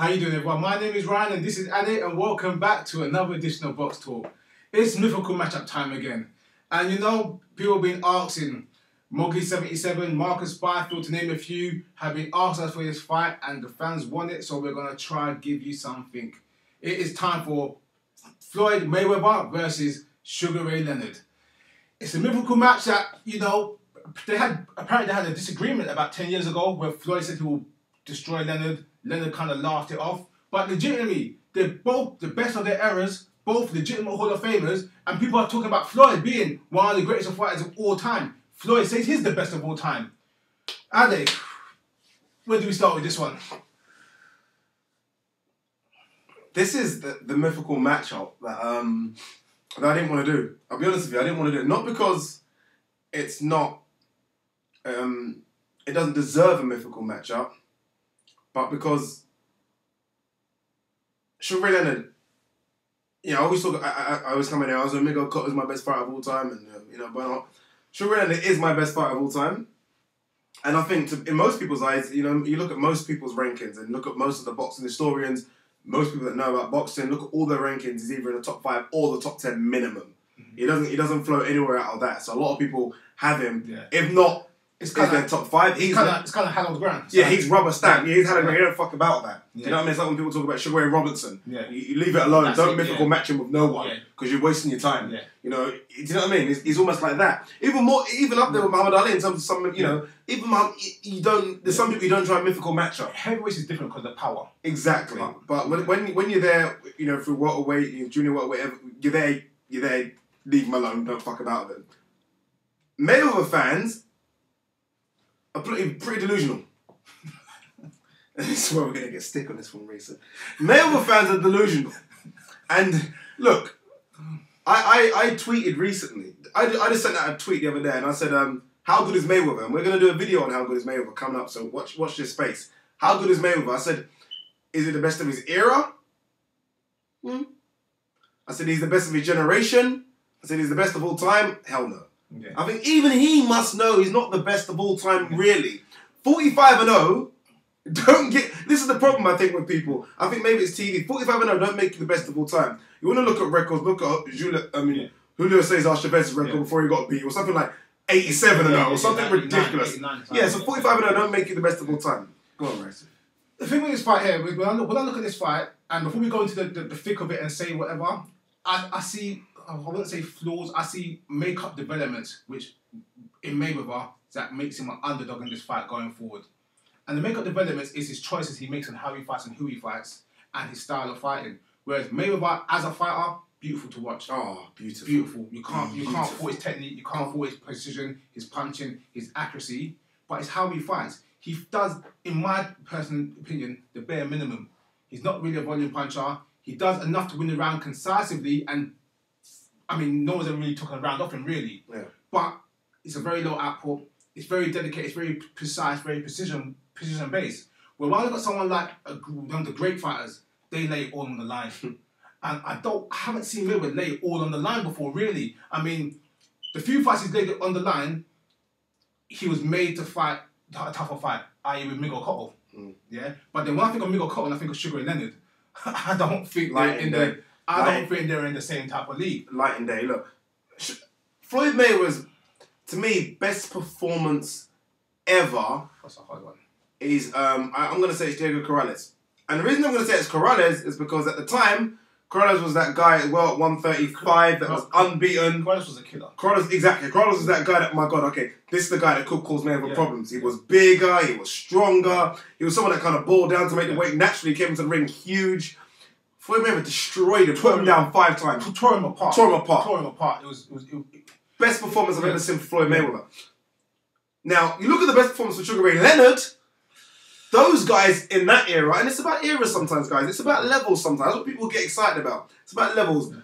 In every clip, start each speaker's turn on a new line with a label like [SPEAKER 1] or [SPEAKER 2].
[SPEAKER 1] How you doing, everyone? My name is Ryan and this is Ade, and welcome back to another edition of Box Talk. It's mythical matchup time again. And you know, people have been asking, Moggy77, Marcus Byfield, to name a few, have been asking us for this fight and the fans want it, so we're going to try and give you something. It is time for Floyd Mayweather versus Sugar Ray Leonard. It's a mythical match that, you know, apparently they had a disagreement about 10 years ago where Floyd said he will destroy Leonard. Leonard kind of laughed it off. But legitimately, they're both the best of their eras, both legitimate Hall of Famers, and people are talking about Floyd being one of the greatest fighters of all time. Floyd says he's the best of all time. Ade, where do we start with this one?
[SPEAKER 2] This is the mythical matchup that I didn't want to do. I'll be honest with you, I didn't want to do it. Not because it's not, it doesn't deserve a mythical matchup, but because Sugar Ray Leonard, you know, I always talk, I always come in here, I was like, Miguel Cotter's my best fighter of all time, and you know, but Sugar Ray Leonard is my best fighter of all time. And I think in most people's eyes, you know, you look at most people's rankings and look at most of the boxing historians, most people that know about boxing, look at all their rankings, he's either in the top 5 or the top 10 minimum. Mm-hmm. He doesn't float anywhere out of that. So a lot of people have him, if not, it's kind of top 5.
[SPEAKER 1] It's kind of hallowed ground.
[SPEAKER 2] So. Yeah, he's rubber stamp. Yeah, he's hallowed ground. He don't fuck about that. Yeah. You know what I mean? It's like when people talk about Sugar Ray Robertson. Yeah. You leave it alone. That's don't mythical match him with no one because you're wasting your time. Yeah. You know, do you know what I mean? He's almost like that. Even up there with Muhammad Ali in terms of some, you know, even you don't. There's some people you don't try a mythical matchup.
[SPEAKER 1] Heavyweight is different because of the power.
[SPEAKER 2] Exactly. But when you're there, you know, through welterweight, junior welterweight, you're there. Leave him alone. Don't fuck about them. Mayweather fans are pretty delusional. I swear we're going to get stick on this one, Racer. Mayweather fans are delusional. And look, I tweeted recently. I just sent out a tweet the other day and I said, how good is Mayweather? And we're going to do a video on how good is Mayweather coming up, so watch this space. How good is Mayweather? I said, is it the best of his era? I said, he's the best of his generation. I said, he's the best of all time? Hell no. Okay. I think even he must know he's not the best of all time, really. 45-0, don't get... This is the problem, I think, with people. I think maybe it's TV. 45-0 don't make you the best of all time. You want to look at records, look at Julio Cesar Chavez's record before he got beat, or something like 87-0, or something ridiculous. 89, so 45-0 don't make you the best of all time. Go on, Rice.
[SPEAKER 1] The thing with this fight here, when I look at this fight, and before we go into the thick of it and say whatever, I see... I wouldn't say flaws, I see make-up developments, which in Mayweather, that makes him an underdog in this fight going forward. And the make-up developments is his choices he makes on how he fights and who he fights, and his style of fighting. Whereas Mayweather, as a fighter, beautiful to watch. Oh, beautiful. Beautiful. You can't fault his technique, you can't fault his precision, his punching, his accuracy, but it's how he fights. He does, in my personal opinion, the bare minimum. He's not really a volume puncher. He does enough to win the round concisively, and I mean, no one's ever really talking around off him, really. Yeah. But it's a very low output. It's very dedicated. It's very precise, very precision-based. Well, when I look at someone like one of the great fighters, they lay it all on the line. And I haven't seen Mayweather lay it all on the line before, really. I mean, the few fights he's laid it on the line, he was made to fight a tougher fight, i.e. with Miguel Cotto. Yeah? But then when I think of Miguel Cotto and I think of Sugar Ray Leonard, I don't think they're in the... I don't think they're in the same type of league.
[SPEAKER 2] Light and day. Look, Floyd Mayweather's, to me, best performance ever.
[SPEAKER 1] That's a hard one.
[SPEAKER 2] Is I'm going to say it's Diego Corrales, and the reason I'm going to say it's Corrales is because at the time Corrales was that guy at 135 that was unbeaten.
[SPEAKER 1] Corrales was a killer.
[SPEAKER 2] Exactly. Corrales was that guy that, my God, okay, this is the guy that could cause Mayweather problems. He was bigger, he was stronger, he was someone that kind of bore down to make the weight. Naturally came into the ring huge. Floyd Mayweather destroyed him, put him down 5 times.
[SPEAKER 1] Tore him apart. It was
[SPEAKER 2] best performance I've ever seen for Floyd Mayweather. Now, you look at the best performance for Sugar Ray Leonard, those guys in that era, and it's about eras sometimes, guys. It's about levels sometimes. That's what people get excited about. It's about levels.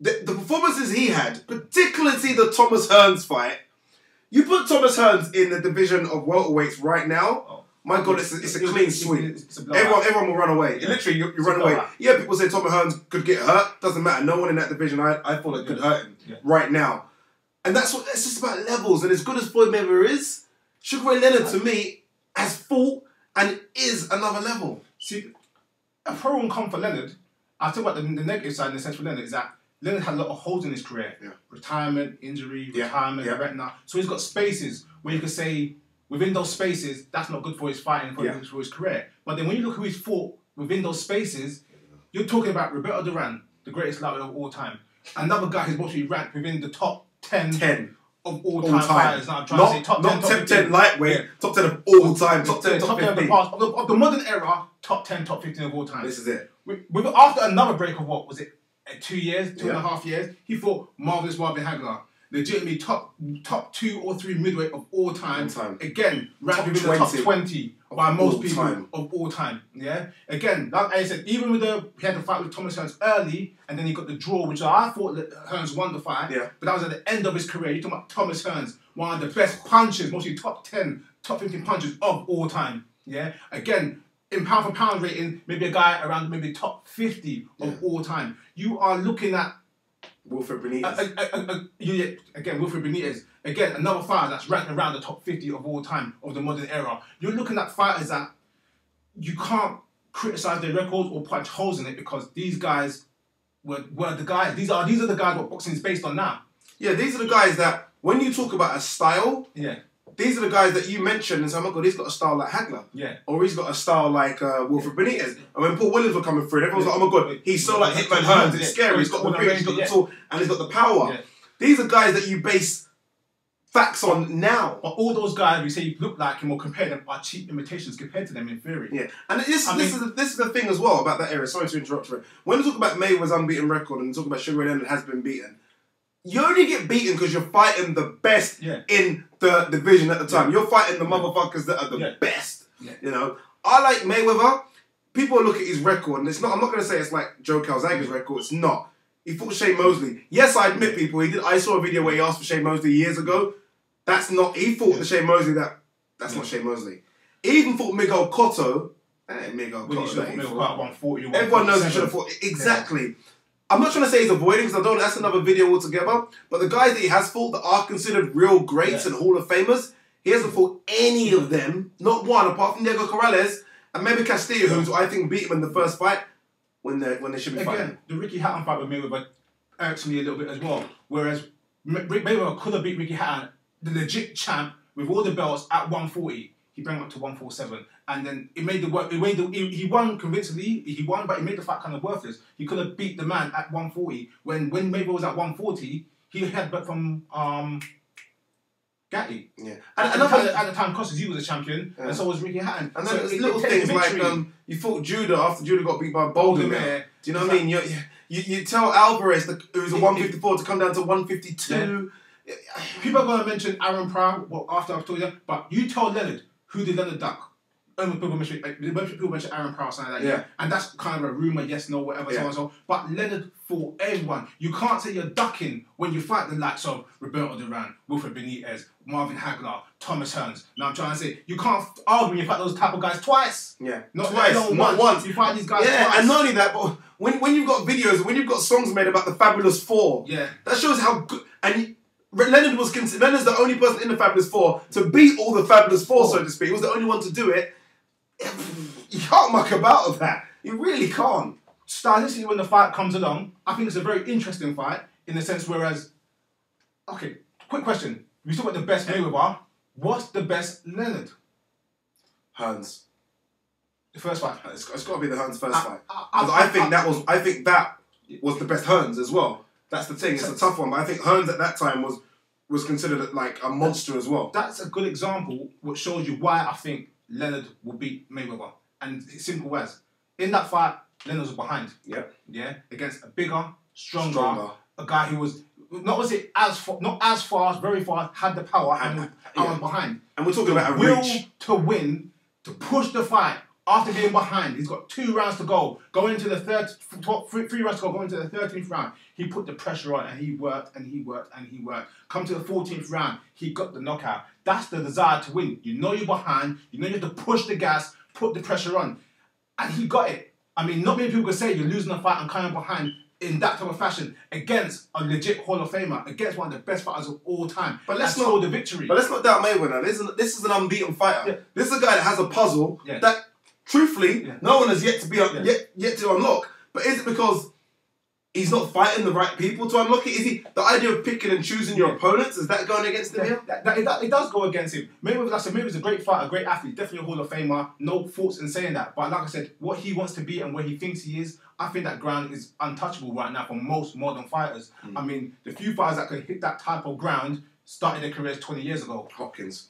[SPEAKER 2] The performances he had, particularly the Thomas Hearns fight, you put Thomas Hearns in the division of welterweights right now, my God, it's a clean sweep. Everyone will run away. Yeah. Literally, you run away. Yeah, people say Thomas Hearns could get hurt. Doesn't matter. No one in that division, I thought it could hurt him right now. And it's just about levels. And as good as Floyd Mayweather is, Sugar Ray Leonard, to me, has fought and is another level.
[SPEAKER 1] See, a pro and con for Leonard. I talk about the negative side in the sense for Leonard is that Leonard had a lot of holes in his career.
[SPEAKER 2] Yeah.
[SPEAKER 1] Retirement, injury, retirement, retina. So he's got spaces where you could say, within those spaces, that's not good for his fighting, for his career. But then when you look who he's fought within those spaces, you're talking about Roberto Duran, the greatest lightweight of all time. Another guy who's mostly ranked within the top 10 of all-time fighters. Now I'm trying to say top 10,
[SPEAKER 2] top 10 lightweight, top 10 of all time, top 10, top 15.
[SPEAKER 1] Of the past, of the modern era, top 10, top 15 of all time.
[SPEAKER 2] This is it.
[SPEAKER 1] After another break of what was it? 2 years, 2.5 years, he fought Marvelous Marvin Hagler. Legitimately top 2 or 3 midweight of all time. Again, ranked within the top 20 by most people of all time. Yeah. Again, like I said, even with he had the fight with Thomas Hearns early, and then he got the draw, which I thought that Hearns won the fight. Yeah. But that was at the end of his career. You're talking about Thomas Hearns, one of the best punchers, mostly top 10, top 15 punchers of all time. Yeah. Again, in pound for pound rating, maybe a guy around maybe top 50 of all time. You are looking at
[SPEAKER 2] Wilfred Benitez.
[SPEAKER 1] Again, Wilfred Benitez. Again, another fighter that's ranked around the top 50 of all time of the modern era. You're looking at fighters that you can't criticize their records or punch holes in it because these guys were the guys. These are the guys what boxing is based on now.
[SPEAKER 2] Yeah, these are the guys that when you talk about a style, these are the guys that you mentioned and say, oh my God, he's got a style like Hagler.
[SPEAKER 1] Yeah.
[SPEAKER 2] Or he's got a style like Wilfred Benitez. And when Paul Williams were coming through, everyone was like, oh my God, he's so like Hitman Hearns, it's scary, he's got the reach, he's got the tool, and he's got the power. Yeah. These are guys that you base facts on now.
[SPEAKER 1] But all those guys we say you look like him or compare them are cheap imitations compared to them in theory.
[SPEAKER 2] Yeah. And this is the thing as well about that era. Sorry to interrupt you. When we talk about Mayweather's unbeaten record and we talk about Sugar Ray Leonard has been beaten, you only get beaten because you're fighting the best in the division at the time. You're fighting the motherfuckers that are the best. Yeah. You know, I like Mayweather. People look at his record, and it's not. I'm not going to say it's like Joe Calzaghe's record. It's not. He fought Shane Mosley. Yes, I admit, people. He did. I saw a video where he asked for Shane Mosley years ago. That's not. He fought the Shane Mosley. That's not Shane Mosley. He even fought Miguel Cotto. Miguel Cotto.
[SPEAKER 1] He should have fought Miguel Cotto 140.
[SPEAKER 2] Everyone knows he should have fought. Exactly. Yeah. I'm not trying to say he's avoiding because I don't. That's another video altogether. But the guys that he has fought that are considered real greats and Hall of Famers, he hasn't fought any of them. Not one, apart from Diego Corrales and maybe Castillo, who I think beat him in the first fight when they should be fighting.
[SPEAKER 1] The Ricky Hatton fight with Mayweather irks me a little bit as well. Whereas Mayweather could have beat Ricky Hatton, the legit champ with all the belts, at 140. He brought him up to 147, and then it made the work. He won convincingly. He won, but it made the fight kind of worthless. He could have beat the man at 140 when Mayweather was at 140. He had bet from Gatti. Yeah, and at the time, Costas, he was a champion, and so was Ricky Hatton.
[SPEAKER 2] And then there's little things like you fought Judah after Judah got beat by Boulder. Do you know what I mean? You tell Alvarez, who's a 154, to come down to 152.
[SPEAKER 1] Yeah. People are going to mention Aaron Pryor after I've told you, but you tell Leonard. Who did Leonard duck? People mention Aaron Pryor, something like that. Yeah. And that's kind of a rumour, yes, no, whatever, so on and so on. But Leonard fought everyone. You can't say you're ducking when you fight the likes of Roberto Duran, Wilfred Benitez, Marvin Hagler, Thomas Hearns. Now I'm trying to say, you can't argue when you fight those type of guys twice.
[SPEAKER 2] Yeah.
[SPEAKER 1] Not twice, not once. You fight these guys twice.
[SPEAKER 2] And not only that, but when you've got videos, when you've got songs made about the Fabulous Four, that shows how good... Leonard's the only person in the Fabulous Four to beat all the Fabulous Four, so to speak. He was the only one to do it. You can't muck about with that. You really can't.
[SPEAKER 1] Stylistically, when the fight comes along, I think it's a very interesting fight in the sense whereas... Okay, quick question. We talk about the best Mayweather. What's the best Leonard?
[SPEAKER 2] Hearns.
[SPEAKER 1] The first fight?
[SPEAKER 2] It's got to be the Hearns first fight. I think that was the best Hearns as well. That's the thing. It's a tough one, but I think Hearns at that time was considered like a monster as well.
[SPEAKER 1] That's a good example, which shows you why I think Leonard will beat Mayweather. And it's simple as in that fight, Leonard was behind. Yeah, against a bigger, stronger, a guy who was not as fast, very fast, had the power, and was behind.
[SPEAKER 2] And we're talking about a
[SPEAKER 1] will
[SPEAKER 2] reach
[SPEAKER 1] to win, to push the fight. After being behind, he's got 2 rounds to go. Going into the 3 rounds to go. Going into the 13th round, he put the pressure on and he worked and he worked and he worked. Come to the 14th round, he got the knockout. That's the desire to win. You know you're behind. You know you have to push the gas, put the pressure on, and he got it. I mean, not many people could say you're losing a fight and coming behind in that type of fashion against a legit Hall of Famer, against one of the best fighters of all time. But let's not the victory.
[SPEAKER 2] But let's not doubt Mayweather. This is an unbeaten fighter. Yeah. This is a guy that has a puzzle that. truthfully, no one has yet to be yet to unlock. But is it because he's not fighting the right people to unlock it? Is he the idea of picking and choosing your opponents? Is that going against him here?
[SPEAKER 1] It does go against him. Mayweather, like I said, Mayweather's a great fighter, a great athlete, definitely a Hall of Famer. No faults in saying that. But like I said, what he wants to be and where he thinks he is, I think that ground is untouchable right now for most modern fighters. I mean, the few fighters that could hit that type of ground started their careers 20 years ago.
[SPEAKER 2] Hopkins.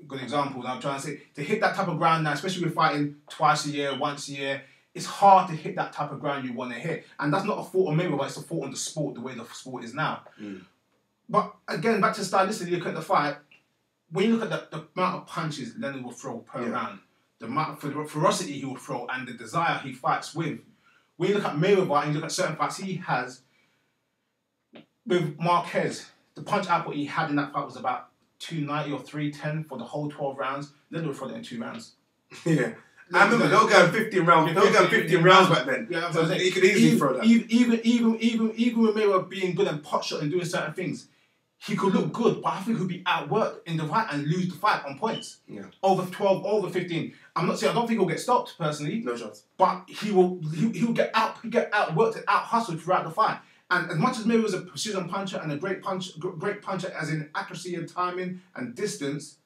[SPEAKER 1] Good example. I'm trying to say, to hit that type of ground now, especially with fighting twice a year, once a year, it's hard to hit that type of ground you want to hit. And that's not a fault on Mayweather, it's a fault on the sport, the way the sport is now. But again, back to stylistically, look at the fight, when you look at the amount of punches Leonard will throw per round, the amount of ferocity he will throw and the desire he fights with, when you look at Mayweather and you look at certain fights he has, with Marquez, the punch output he had in that fight was about 290 or 310 for the whole 12 rounds. Leonard would throw it in 2 rounds.
[SPEAKER 2] Yeah. I remember they were going 15 rounds. They were going 15 rounds back then.
[SPEAKER 1] Yeah,
[SPEAKER 2] so he could easily throw that.
[SPEAKER 1] Even with Mayweather being good and pot shot and doing certain things, he could look good, but I think he'll be outworked in the fight and lose the fight on points. Yeah. Over 12, over 15. I'm not saying I don't think he'll get stopped personally.
[SPEAKER 2] No chance.
[SPEAKER 1] But he'll get outworked and out hustled throughout the fight. And as much as Mayweather was a precision puncher and a great puncher as in accuracy and timing and distance,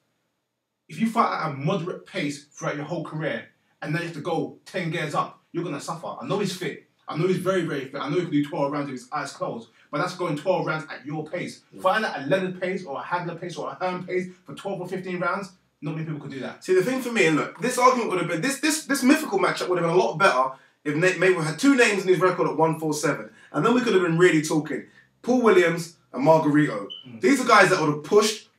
[SPEAKER 1] if you fight at a moderate pace throughout your whole career and then you have to go 10 gears up, you're going to suffer. I know he's fit. I know he's very, very fit. I know he can do 12 rounds with his eyes closed. But that's going 12 rounds at your pace. Fighting at a Leonard pace or a Hagler pace or a Hearn pace for 12 or 15 rounds, not many people could do that.
[SPEAKER 2] See, the thing for me, and look, this argument would have been, this mythical matchup would have been a lot better if Mayweather had 2 names in his record at 147. And then we could have been really talking. Paul Williams and Margarito. These are guys that would have pushed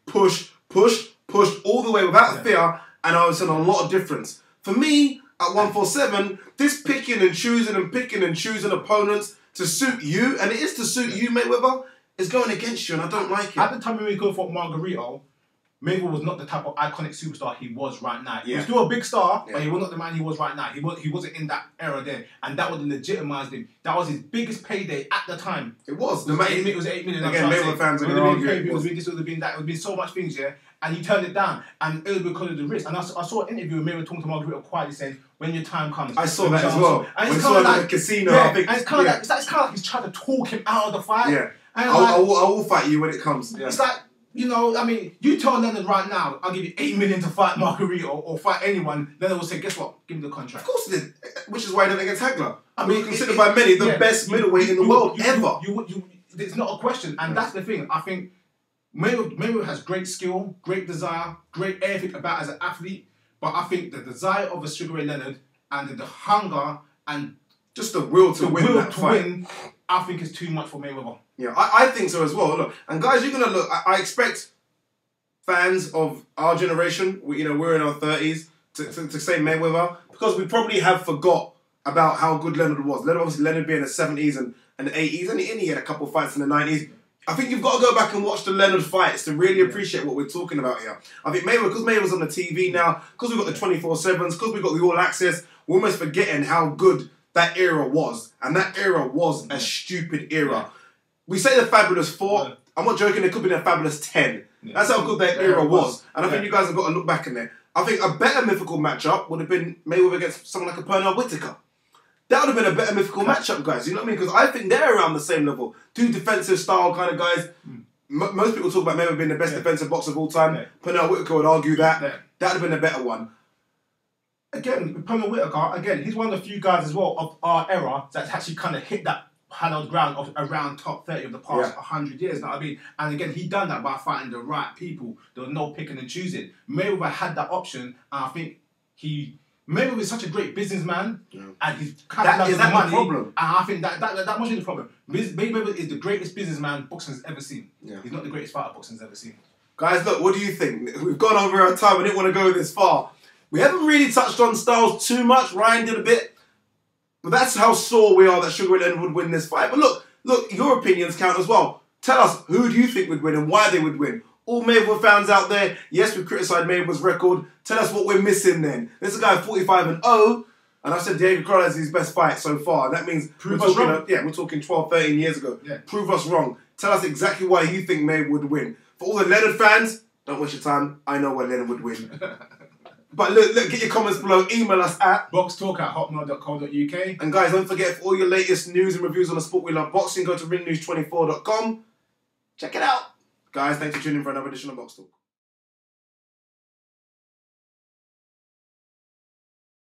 [SPEAKER 2] all the way without fear, and I was seeing a lot of difference. For me, at 147, this picking and choosing opponents to suit you, and it is to suit you, Mayweather, is going against you, and I don't like it.
[SPEAKER 1] At the time when we go for Margarito, Mayweather was not the type of iconic superstar he was right now. He was still a big star, but he was not the man he was right now. He wasn't in that era then, and that would have legitimised him. That was his biggest payday at the time.
[SPEAKER 2] It was.
[SPEAKER 1] It was 8 million.
[SPEAKER 2] Again, Mayweather fans are going to argue.
[SPEAKER 1] It would have been that. It would have been so much things, yeah. And he turned it down, and it was because of the risk. And I saw an interview with Mayweather talking to Margarito quietly saying, "When your time comes."
[SPEAKER 2] I saw that as well.
[SPEAKER 1] And
[SPEAKER 2] it's kind of like a casino.
[SPEAKER 1] Yeah, I think, and it's kind of like he's trying to talk him out of the fight.
[SPEAKER 2] Yeah. And I will fight you when it comes. Yeah.
[SPEAKER 1] It's like, you know, I mean, you tell Leonard right now, I'll give you 8 million to fight Margarito or fight anyone. Leonard will say, guess what? Give me the contract.
[SPEAKER 2] Of course he did. Which is why he did against Hagler. I mean, considered by many the best middleweight in the world ever.
[SPEAKER 1] It's not a question, and that's the thing. I think Mayweather has great skill, great desire, great everything about as an athlete, but I think the desire of a Sugar Ray Leonard and the hunger and
[SPEAKER 2] just the will to win that fight,
[SPEAKER 1] I think is too much for Mayweather.
[SPEAKER 2] Yeah, I think so as well. Look, and guys, you're gonna look. I expect fans of our generation, we're in our 30s, to say Mayweather because we probably have forgot about how good Leonard was. Leonard being in the 70s and the 80s, and he had a couple of fights in the 90s. I think you've got to go back and watch the Leonard fights to really appreciate what we're talking about here. I think because Mayweather's on the TV now, because we've got the 24/7s, because we've got the All Access, we're almost forgetting how good that era was. And that era was a stupid era. We say the Fabulous 4. I'm not joking, it could be the Fabulous 10. That's how good that era was. And I think you guys have got to look back in there. I think a better mythical matchup would have been Mayweather against someone like a Pernell Whitaker. That would have been a better mythical matchup, guys. You know what I mean? Because I think they're around the same level. 2 defensive style kind of guys. Most people talk about Mayweather being the best defensive boxer of all time. Pernell Whitaker would argue that. That would have been a better one.
[SPEAKER 1] Again, Pernell Whitaker, he's one of the few guys as well of our era that's actually kind of hit that hallowed ground of around top 30 of the past 100 years. You know what I mean? And again, he done that by fighting the right people. There was no picking and choosing. Mayweather had that option, and I think Mayweather is such a great businessman, and he's capitalized on money. Problem? And I think that must be the problem. Mayweather is the greatest businessman boxing's ever seen. Yeah. He's not the greatest fighter boxing's ever seen.
[SPEAKER 2] Guys, look, what do you think? We've gone over our time. I didn't want to go this far. We haven't really touched on styles too much. Ryan did a bit. But that's how sore we are that Sugar Ray Leonard would win this fight. But look, your opinions count as well. Tell us, who do you think would win and why they would win? All Mayweather fans out there, yes, we criticised Mayweather's record. Tell us what we're missing then. This is a guy 45-0, and I said Diego Corrales is his best fight so far. And that means we're talking 12, 13 years ago. Yeah. Prove us wrong. Tell us exactly why you think Mayweather would win. For all the Leonard fans, don't waste your time. I know why Leonard would win. But look, get your comments below. Email us at
[SPEAKER 1] BoxTalk@hotmail.co.uk.
[SPEAKER 2] And guys, don't forget, for all your latest news and reviews on the sport we love boxing, go to ringnews24.com. Check it out. Guys, thanks for tuning in for another edition of Box Talk.